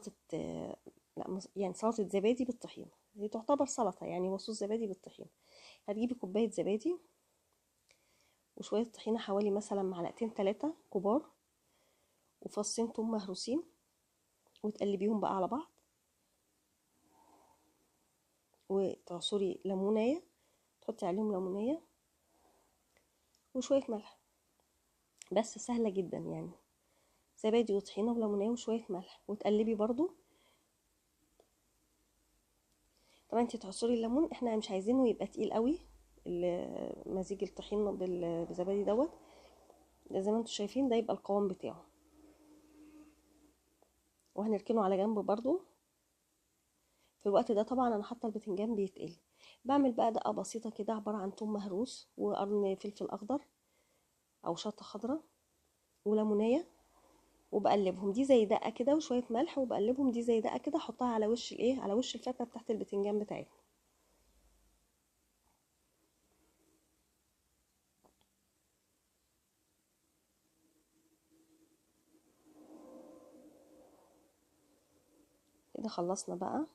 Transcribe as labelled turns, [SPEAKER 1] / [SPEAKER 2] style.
[SPEAKER 1] سلطة لا يعني سلطة زبادي بالطحين، دي تعتبر سلطة يعني، وصوص زبادي بالطحين. هتجيبي كوباية زبادي وشوية طحينة، حوالي مثلا معلقتين 3 كبار، وفصين توم مهروسين، وتقلبيهم بقى على بعض، وتعصري ليمونية، تحطي عليهم ليمونية وشوية ملح. بس سهلة جدا يعني، زبادي وطحينة وليمونية وشوية ملح، وتقلبي برضو. طبعا انتي تعصري الليمون، احنا مش عايزينه يبقى تقيل قوي، مزيج الطحين بالزبادي دوت، زي ما انتوا شايفين ده يبقى القوام بتاعه. وهنركنه على جنب برضو. في الوقت ده طبعا انا حاطه البتنجان بيتقلي. بعمل بقى دقه بسيطه كده، عباره عن توم مهروس وقرن فلفل اخضر او شطه خضراء وليمونيه، وبقلبهم دي زي دقه كده، وشويه ملح، وبقلبهم دي زي دقه كده، احطها على وش الايه، على وش الفتة بتاعت البتنجان بتاعتنا. كده خلصنا بقى